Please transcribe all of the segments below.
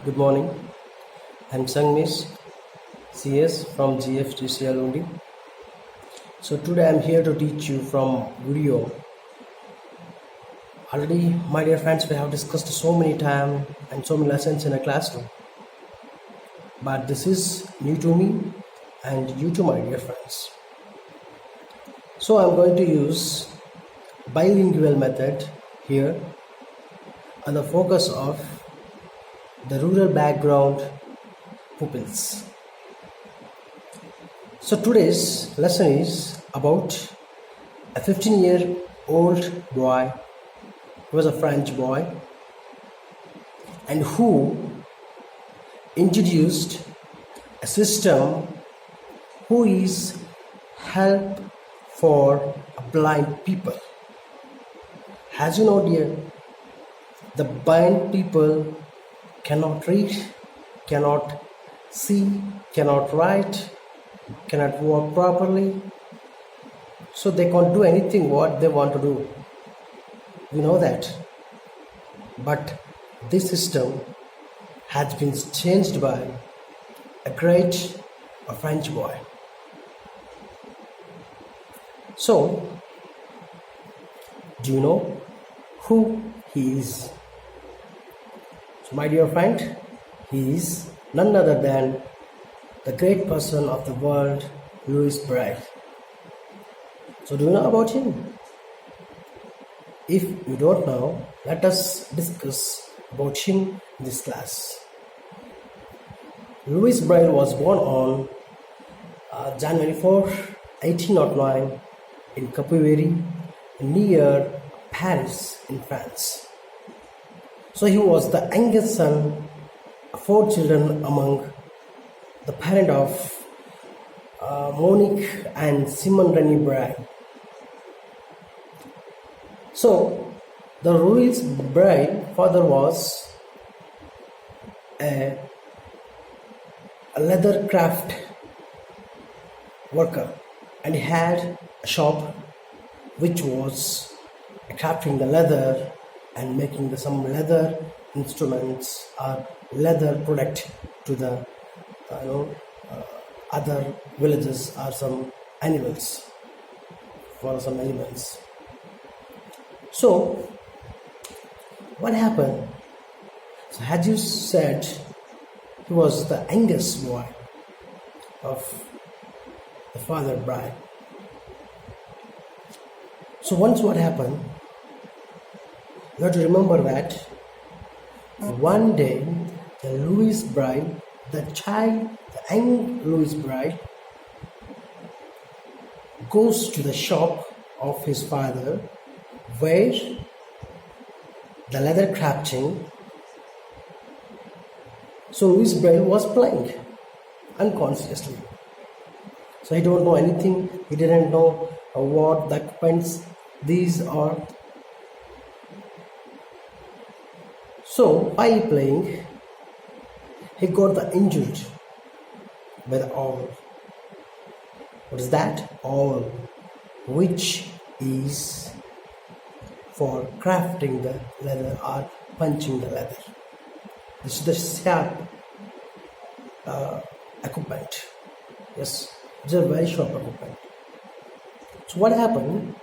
Good morning. I'm Sangmish CS from GFTCL only. So today I'm here to teach you from video. Already, my dear friends, we have discussed so many times and so many lessons in a classroom. But this is new to me and you too, my dear friends. So I'm going to use bilingual method here on the focus of the rural background pupils. So today's lesson is about a 15-year-old boy who was a French boy and who introduced a system who is help for blind people. As you know, dear, the blind people cannot read, cannot see, cannot write, cannot walk properly, so they can't do anything what they want to do. We know that. But this system has been changed by a French boy. So, do you know who he is? So, my dear friend, he is none other than the great person of the world, Luice Braille. So do you know about him? If you don't know, let us discuss about him in this class. Luice Braille was born on January 4, 1809 in Capuvari near Paris in France. So he was the youngest son of 4 children among the parent of Monique and Simon Rennie Braille. So the Luice Braille father was a leather craft worker, and he had a shop which was crafting the leather and making some leather instruments or leather product to the other villages or some animals, for some animals. So what happened? So as you said, he was the youngest boy of the father Braille. So once what happened, you have to remember that one day the Luice Braille, the young Luice Braille, goes to the shop of his father where the leather crafting. So Luice Braille was playing unconsciously. So he don't know anything. He didn't know what the equipments these are. So while playing, he got the injured by the awl. What is that? Awl, which is for crafting the leather or punching the leather. This is the sharp equipment. Yes, it's a very sharp equipment. So what happened?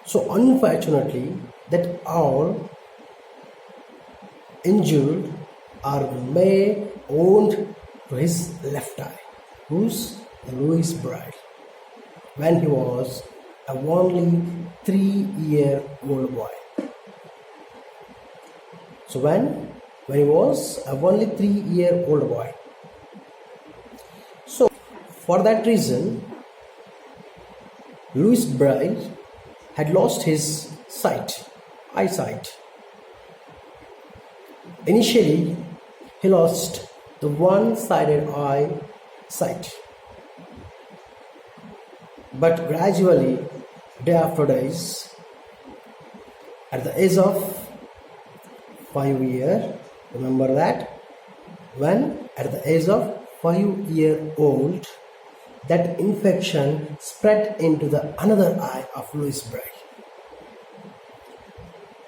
So unfortunately, that owl injured or may owned to his left eye, who's the Luice Braille, when he was a only 3-year-old boy. So when he was a only 3-year-old boy. So for that reason, Luice Braille had lost his eyesight. Initially, he lost the one-sided eye sight. But gradually, day after days, at the age of 5 years, remember that, when at the age of 5-year-old, that infection spread into the another eye of Luice Braille.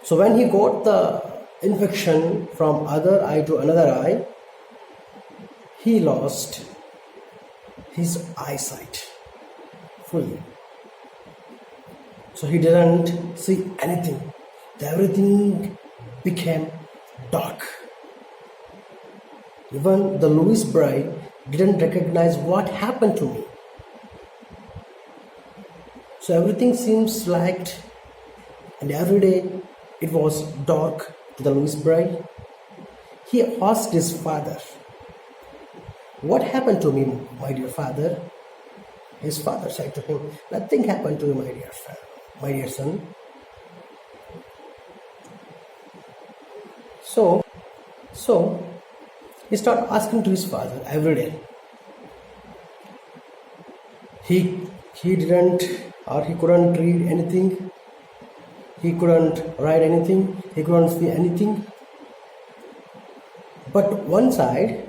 So when he got the infection from other eye to another eye, he lost his eyesight fully. So he didn't see anything. Everything became dark. Even the Luice Braille didn't recognize what happened to me. So everything seems light, and every day it was dark to the Luice Braille. He asked his father, "What happened to me, my dear father?" His father said to him, "Nothing happened to you, my dear son." So he started asking to his father every day. He didn't, or he couldn't read anything. He couldn't write anything. He couldn't see anything. But one side,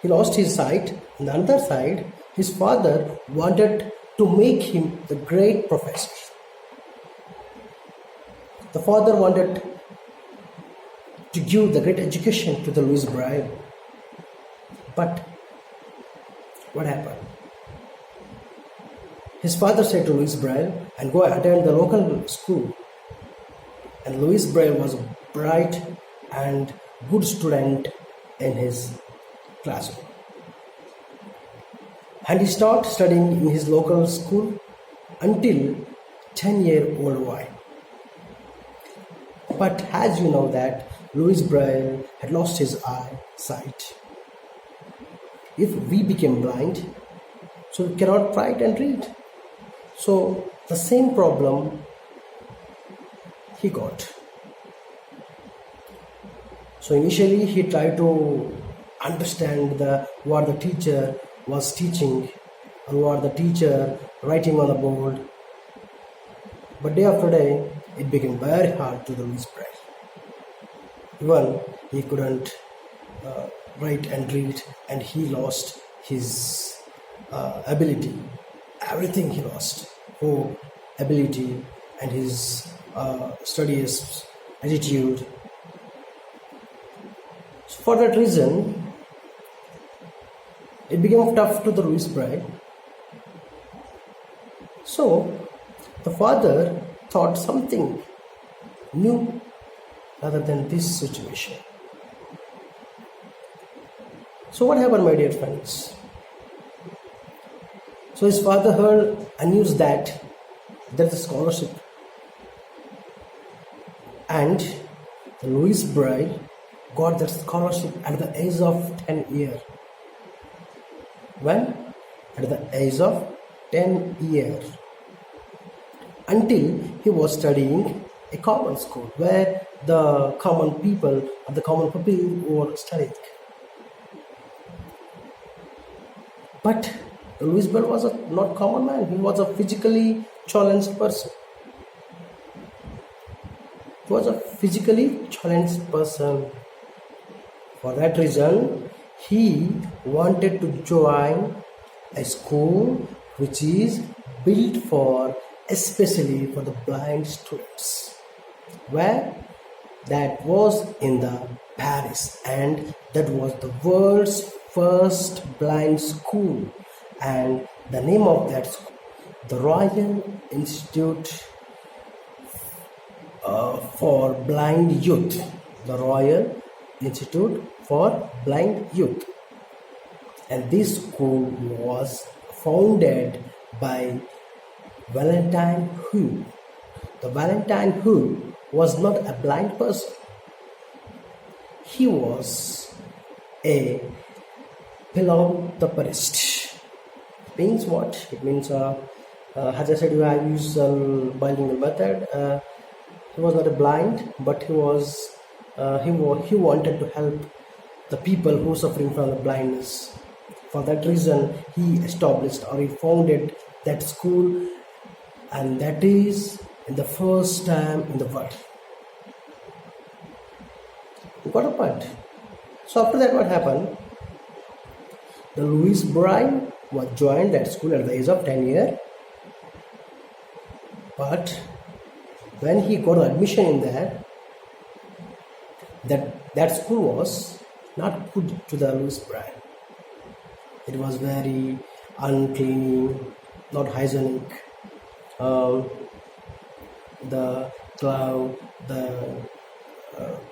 he lost his sight. On the other side, his father wanted to make him the great professor. The father wanted to give the great education to the Luice Braille. But what happened? His father said to Luice Braille, "And go attend the local school." And Luice Braille was a bright and good student in his classroom. And he started studying in his local school until 10-year-old boy. But as you know that Luice Braille had lost his eyesight. If we became blind, so we cannot write and read. So the same problem he got. So initially he tried to understand what the teacher was teaching or what the teacher writing on the board. But day after day, it became very hard to the Luice Braille. Even he couldn't write and read, and he lost his ability. Everything he lost. Hope, ability, and his studious attitude. So for that reason, it became tough to the Luice Braille. So the father thought something new rather than this situation. So what happened, my dear friends? So his father heard a news that there is a scholarship, and the Luice Braille got that scholarship at the age of 10 years. When? At the age of 10 years. Until he was studying a common school where the common people were studying. But Luice Braille was not common man. He was a physically challenged person. He was a physically challenged person. For that reason, he wanted to join a school which is built especially for the blind students. Where? That was in the Paris, and that was the world's first blind school. And the name of that school, the Royal Institute for Blind Youth. The Royal Institute for Blind Youth. And this school was founded by Valentine Hu. The Valentine Hu was not a blind person. He was a philanthropist. Means what? It means, as I said, I use bilingual method. He was not a blind, but he wanted to help the people who are suffering from the blindness. For that reason, he established or he founded that school, and that is in the first time in the world. You got a point? So after that, what happened? The Luice Braille was joined that school at the age of 10 years. But when he got admission in there, That school was not good to the Luice Braille. It was very unclean, not hygienic. Um, the cloud, the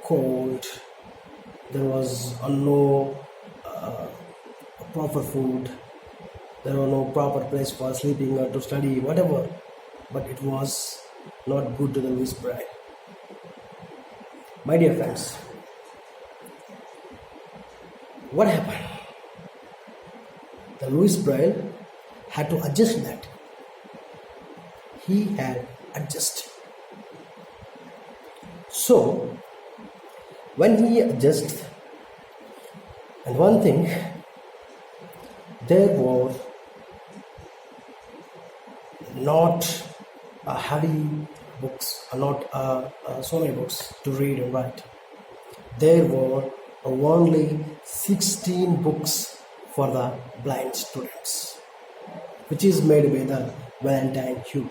cold. There was no proper food. There was no proper place for sleeping or to study, whatever. But it was not good to the Luice Braille. My dear friends, what happened? The Luice Braille had to adjust that. He had adjusted. So, when he adjusted, and one thing, there were not heavy books, not so many books to read and write. There were only 16 books for the blind students, which is made by the Valentine Hugh.